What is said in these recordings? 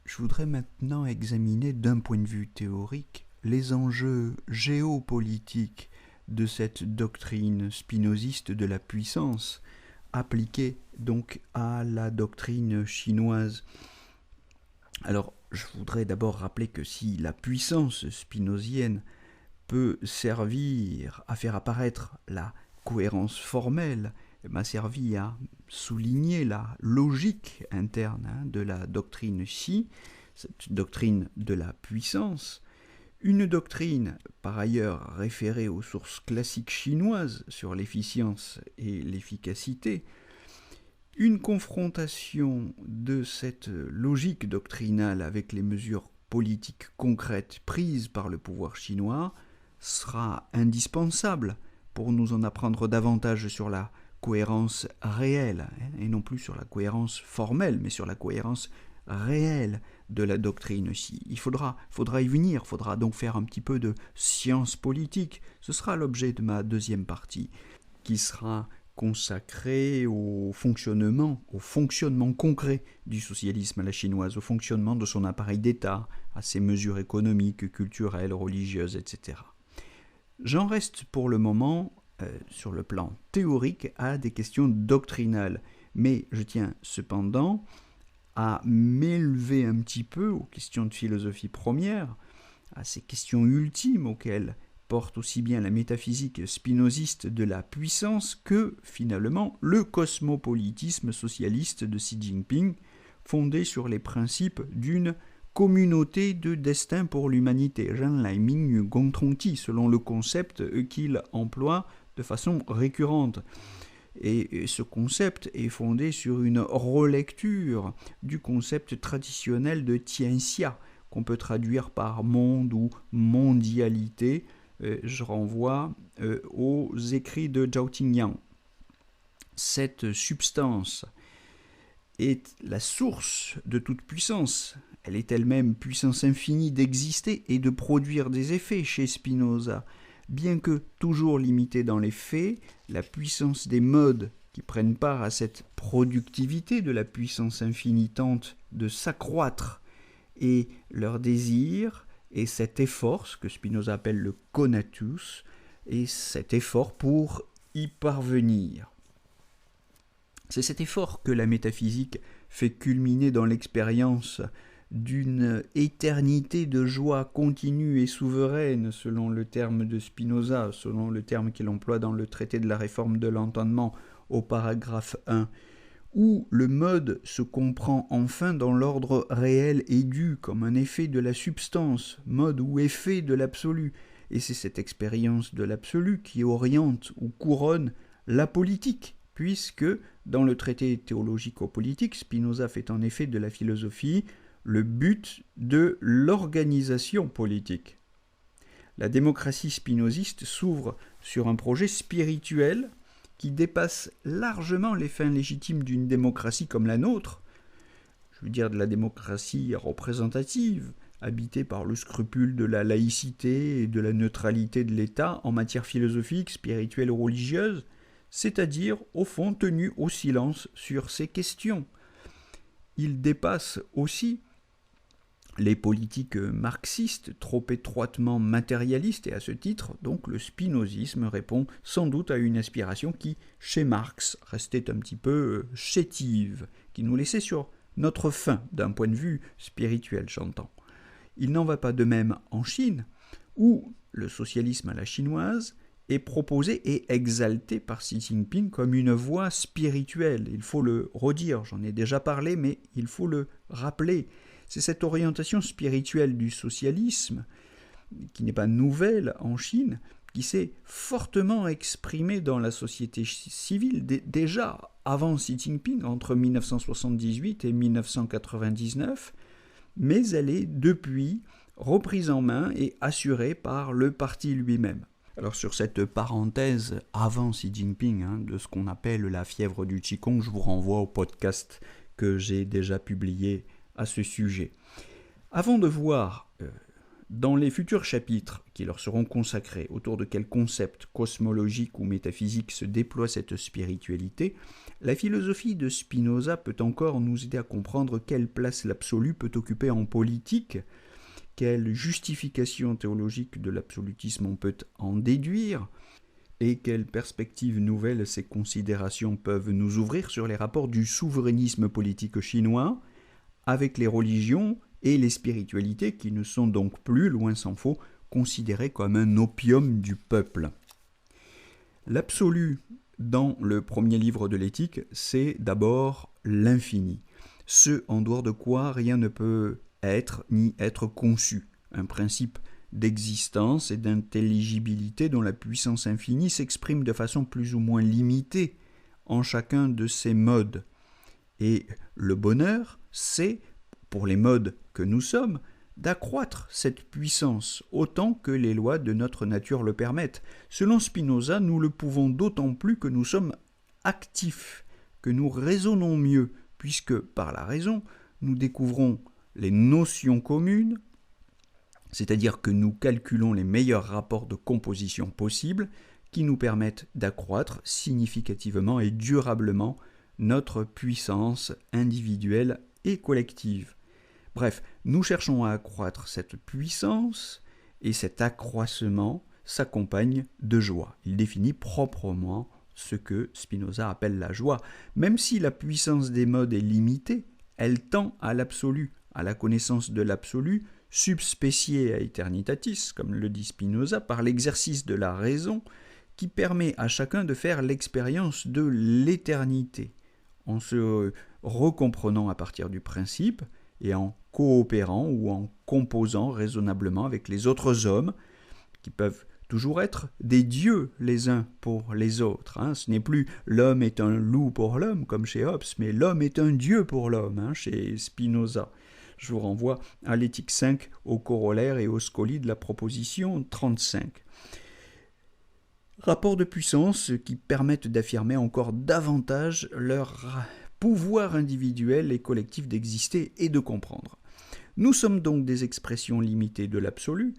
Je voudrais maintenant examiner d'un point de vue théorique les enjeux géopolitiques de cette doctrine spinoziste de la puissance, appliquée donc à la doctrine chinoise. Alors, je voudrais d'abord rappeler que si la puissance spinozienne peut servir à faire apparaître la cohérence formelle, m'a servi à souligner la logique interne de la doctrine Xi, cette doctrine de la puissance, une doctrine par ailleurs référée aux sources classiques chinoises sur l'efficience et l'efficacité, une confrontation de cette logique doctrinale avec les mesures politiques concrètes prises par le pouvoir chinois sera indispensable pour nous en apprendre davantage sur la cohérence réelle, et non plus sur la cohérence formelle, mais sur la cohérence réelle de la doctrine Xi. Il faudra y venir, il faudra donc faire un petit peu de science politique. Ce sera l'objet de ma deuxième partie, qui sera consacrée au fonctionnement concret du socialisme à la chinoise, au fonctionnement de son appareil d'État, à ses mesures économiques, culturelles, religieuses, etc. J'en reste pour le moment sur le plan théorique à des questions doctrinales, mais je tiens cependant à m'élever un petit peu aux questions de philosophie première, à ces questions ultimes auxquelles porte aussi bien la métaphysique spinoziste de la puissance que, finalement, le cosmopolitisme socialiste de Xi Jinping, fondé sur les principes d'une communauté de destin pour l'humanité, Zhenlaiming Gongtongti, selon le concept qu'il emploie de façon récurrente. Et ce concept est fondé sur une relecture du concept traditionnel de Tianxia, qu'on peut traduire par monde ou mondialité. Je renvoie aux écrits de Zhao Tingyang. Cette substance est la source de toute puissance. Elle est elle-même puissance infinie d'exister et de produire des effets chez Spinoza. Bien que toujours limitée dans les faits, la puissance des modes qui prennent part à cette productivité de la puissance infinie tente de s'accroître et leur désir et cet effort, ce que Spinoza appelle le conatus, et cet effort pour y parvenir. C'est cet effort que la métaphysique fait culminer dans l'expérience d'une éternité de joie continue et souveraine, selon le terme de Spinoza, selon le terme qu'il emploie dans le traité de la réforme de l'entendement au paragraphe 1, où le mode se comprend enfin dans l'ordre réel et dû comme un effet de la substance, mode ou effet de l'absolu, et c'est cette expérience de l'absolu qui oriente ou couronne la politique, puisque dans le traité théologico-politique, Spinoza fait en effet de la philosophie le but de l'organisation politique. La démocratie spinoziste s'ouvre sur un projet spirituel qui dépasse largement les fins légitimes d'une démocratie comme la nôtre, je veux dire de la démocratie représentative, habitée par le scrupule de la laïcité et de la neutralité de l'État en matière philosophique, spirituelle ou religieuse, c'est-à-dire, au fond, tenu au silence sur ces questions. Il dépasse aussi les politiques marxistes, trop étroitement matérialistes, et à ce titre, donc, le spinozisme répond sans doute à une aspiration qui, chez Marx, restait un petit peu chétive, qui nous laissait sur notre faim, d'un point de vue spirituel, j'entends. Il n'en va pas de même en Chine, où le socialisme à la chinoise est proposé et exalté par Xi Jinping comme une voie spirituelle. Il faut le redire, j'en ai déjà parlé, mais il faut le rappeler. C'est cette orientation spirituelle du socialisme, qui n'est pas nouvelle en Chine, qui s'est fortement exprimée dans la société civile, déjà avant Xi Jinping, entre 1978 et 1999, mais elle est depuis reprise en main et assurée par le parti lui-même. Alors sur cette parenthèse avant Xi Jinping, de ce qu'on appelle la fièvre du Qigong, je vous renvoie au podcast que j'ai déjà publié à ce sujet. Avant de voir Dans les futurs chapitres qui leur seront consacrés, autour de quel concept cosmologique ou métaphysique se déploie cette spiritualité, la philosophie de Spinoza peut encore nous aider à comprendre quelle place l'absolu peut occuper en politique, quelle justification théologique de l'absolutisme on peut en déduire, et quelles perspectives nouvelles ces considérations peuvent nous ouvrir sur les rapports du souverainisme politique chinois avec les religions et les spiritualités qui ne sont donc plus, loin s'en faut, considérées comme un opium du peuple. L'absolu, dans le premier livre de l'éthique, c'est d'abord l'infini, ce en dehors de quoi rien ne peut être ni être conçu, un principe d'existence et d'intelligibilité dont la puissance infinie s'exprime de façon plus ou moins limitée en chacun de ses modes. Et le bonheur, c'est, pour les modes que nous sommes, d'accroître cette puissance autant que les lois de notre nature le permettent. Selon Spinoza, nous le pouvons d'autant plus que nous sommes actifs, que nous raisonnons mieux, puisque par la raison, nous découvrons les notions communes, c'est-à-dire que nous calculons les meilleurs rapports de composition possibles qui nous permettent d'accroître significativement et durablement notre puissance individuelle et collective. Bref, nous cherchons à accroître cette puissance et cet accroissement s'accompagne de joie. Il définit proprement ce que Spinoza appelle la joie. Même si la puissance des modes est limitée, elle tend à l'absolu, à la connaissance de l'absolu, subspécié à eternitatis, comme le dit Spinoza, par l'exercice de la raison qui permet à chacun de faire l'expérience de l'éternité, en se recomprenant à partir du principe et en coopérant ou en composant raisonnablement avec les autres hommes, qui peuvent toujours être des dieux les uns pour les autres. Ce n'est plus l'homme est un loup pour l'homme, comme chez Hobbes, mais l'homme est un dieu pour l'homme, chez Spinoza. Je vous renvoie à l'éthique 5, au corollaire et au scoli de la proposition 35. Rapports de puissance qui permettent d'affirmer encore davantage leur pouvoir individuel et collectif d'exister et de comprendre. Nous sommes donc des expressions limitées de l'absolu,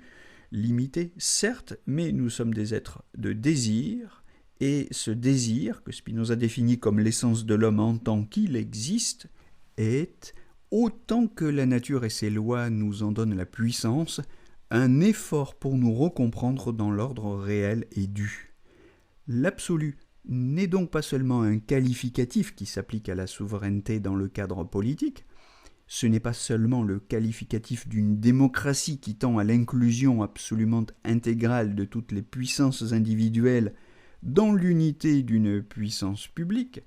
limitées certes, mais nous sommes des êtres de désir, et ce désir, que Spinoza définit comme l'essence de l'homme en tant qu'il existe, est, autant que la nature et ses lois nous en donnent la puissance, un effort pour nous recomprendre dans l'ordre réel et dû. L'absolu n'est donc pas seulement un qualificatif qui s'applique à la souveraineté dans le cadre politique, ce n'est pas seulement le qualificatif d'une démocratie qui tend à l'inclusion absolument intégrale de toutes les puissances individuelles dans l'unité d'une puissance publique,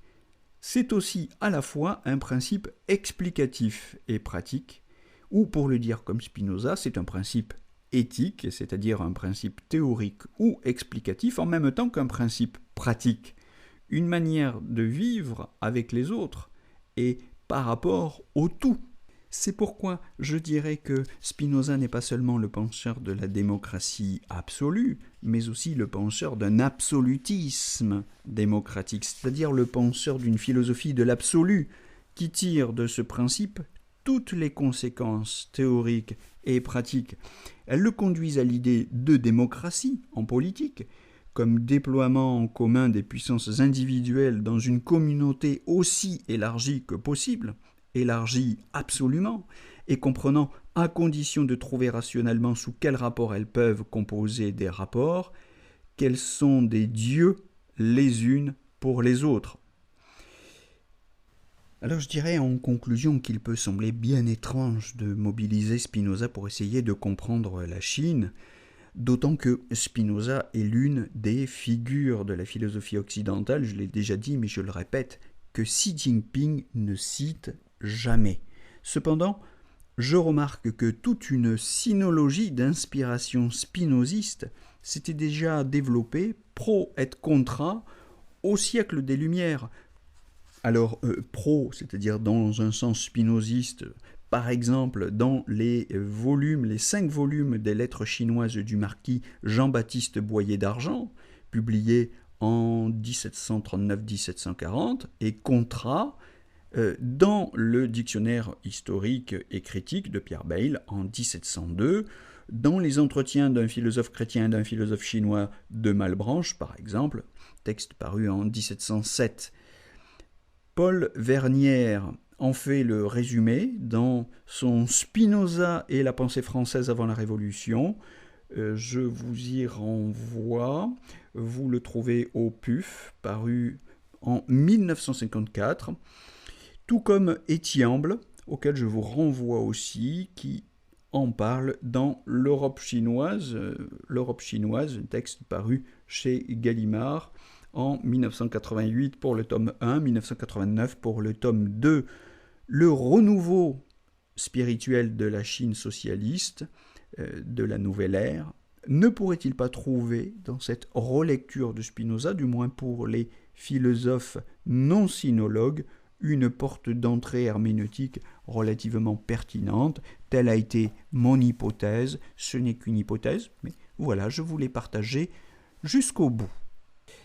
c'est aussi à la fois un principe explicatif et pratique, ou pour le dire comme Spinoza, c'est un principe éthique, c'est-à-dire un principe théorique ou explicatif en même temps qu'un principe pratique, une manière de vivre avec les autres et par rapport au tout. C'est pourquoi je dirais que Spinoza n'est pas seulement le penseur de la démocratie absolue, mais aussi le penseur d'un absolutisme démocratique, c'est-à-dire le penseur d'une philosophie de l'absolu, qui tire de ce principe toutes les conséquences théoriques et pratiques. Elles le conduisent à l'idée de démocratie en politique, comme déploiement en commun des puissances individuelles dans une communauté aussi élargie que possible, élargie absolument, et comprenant à condition de trouver rationnellement sous quel rapport elles peuvent composer des rapports, qu'elles sont des dieux les unes pour les autres. Alors je dirais en conclusion qu'il peut sembler bien étrange de mobiliser Spinoza pour essayer de comprendre la Chine, d'autant que Spinoza est l'une des figures de la philosophie occidentale, je l'ai déjà dit mais je le répète, que Xi Jinping ne cite jamais. Cependant, je remarque que toute une sinologie d'inspiration spinoziste s'était déjà développée pro et contra au siècle des Lumières. Alors, pro, c'est-à-dire dans un sens spinoziste, par exemple dans les 5 volumes des lettres chinoises du marquis Jean-Baptiste Boyer d'Argent, publiés en 1739-1740, et contra dans le dictionnaire historique et critique de Pierre Bayle en 1702, dans les entretiens d'un philosophe chrétien et d'un philosophe chinois de Malebranche, par exemple, texte paru en 1707. Paul Vernière en fait le résumé dans son Spinoza et la pensée française avant la Révolution. Je vous y renvoie. Vous le trouvez au PUF, paru en 1954, tout comme Etiamble, auquel je vous renvoie aussi, qui en parle dans L'Europe chinoise, un texte paru chez Gallimard en 1988 pour le tome 1, 1989 pour le tome 2. Le renouveau spirituel de la Chine socialiste, de la nouvelle ère, ne pourrait-il pas trouver dans cette relecture de Spinoza, du moins pour les philosophes non sinologues, une porte d'entrée herméneutique relativement pertinente? Telle a été mon hypothèse. Ce n'est qu'une hypothèse, mais voilà, je vous l'ai partagée jusqu'au bout.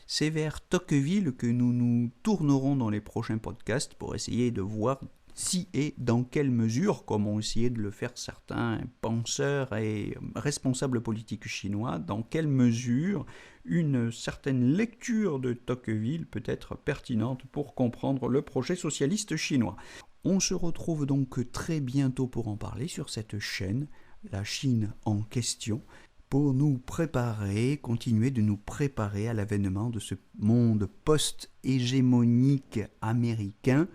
C'est vers Tocqueville que nous nous tournerons dans les prochains podcasts pour essayer de voir si et dans quelle mesure, comme ont essayé de le faire certains penseurs et responsables politiques chinois, dans quelle mesure une certaine lecture de Tocqueville peut être pertinente pour comprendre le projet socialiste chinois. On se retrouve donc très bientôt pour en parler sur cette chaîne, La Chine en question, pour nous préparer, continuer de nous préparer à l'avènement de ce monde post-hégémonique américain,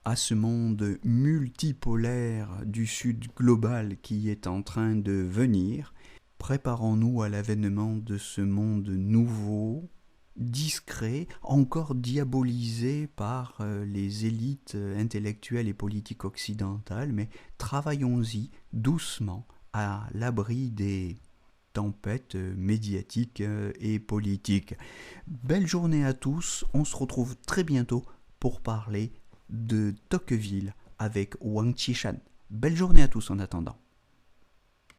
à ce monde multipolaire du Sud global qui est en train de venir. Préparons-nous à l'avènement de ce monde nouveau, discret, encore diabolisé par les élites intellectuelles et politiques occidentales, mais travaillons-y doucement à l'abri des tempêtes médiatiques et politiques. Belle journée à tous, on se retrouve très bientôt pour parler de Tocqueville avec Wang Qishan. Belle journée à tous en attendant.